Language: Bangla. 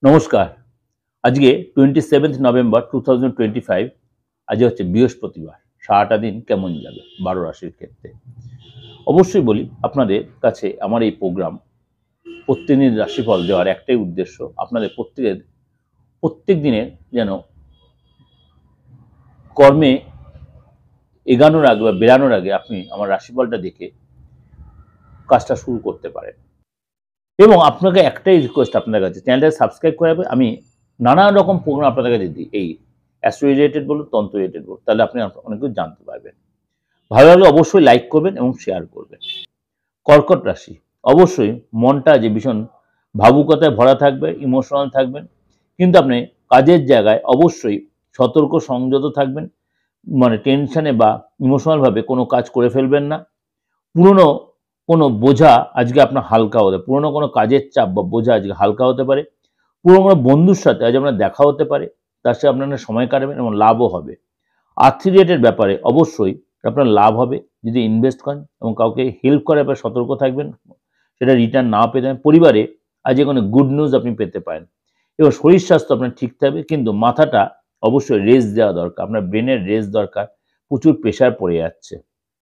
নমস্কার। আজকে 27th নভেম্বর 2025। আজ হচ্ছে বৃহস্পতিবার। সারাটা দিন কেমন যাবে 12 রাশির ক্ষেত্রে? অবশ্যই বলি আপনাদের কাছে আমার এই প্রোগ্রাম প্রত্যেকদিন রাশিফল দেওয়ার একটাই উদ্দেশ্য, আপনাদের প্রত্যেক দিনের যেন কর্মে এগানোর আগে বা বেরানোর আগে আপনি আমার রাশিফলটা দেখে কাজটা শুরু করতে পারেন। এবং আপনাকে একটাই রিকোয়েস্ট আপনাদের কাছে, চ্যানেলটা সাবস্ক্রাইব করে রাখবেন। আমি নানান রকম প্রোগ্রাম আপনাদের কাছে দিই, এই অ্যাস্ট্রো রিলেটেড বলুন, তন্ত্র রিলেটেড বলুন, তাহলে আপনি অনেক কিছু জানতে পারবেন। ভালো লাগলে অবশ্যই লাইক করবেন এবং শেয়ার করবেন। কর্কট রাশি, অবশ্যই মনটা যে ভীষণ ভাবুকতায় ভরা থাকবে, ইমোশনাল থাকবেন, কিন্তু আপনি কাজের জায়গায় অবশ্যই সতর্ক সংযত থাকবেন। মানে টেনশনে বা ইমোশনালভাবে কোনো কাজ করে ফেলবেন না। পুরনো কোনো বোঝা আজকে আপনার হালকা হতে, পুরনো কোনো কাজের চাপ বা বোঝা আজকে হালকা হতে পারে। পুরনো কোনো বন্ধুর সাথে আজ আপনার দেখা হতে পারে, তার সাথে আপনারা সময় কাটাবেন এবং লাভও হবে। আর্থিক রিলেটেড ব্যাপারে অবশ্যই আপনার লাভ হবে যদি ইনভেস্ট করেন, এবং কাউকে হেল্প করার ব্যাপারে সতর্ক থাকবেন, সেটা রিটার্ন না পেতে পারেন। পরিবারে আজকে কোনো গুড নিউজ আপনি পেতে পারেন। এবং শরীর স্বাস্থ্য আপনার ঠিক থাকবে, কিন্তু মাথাটা অবশ্যই রেস্ট দেওয়া দরকার, আপনার ব্রেনের রেস্ট দরকার। প্রচুর প্রেশার পড়ে যাচ্ছে।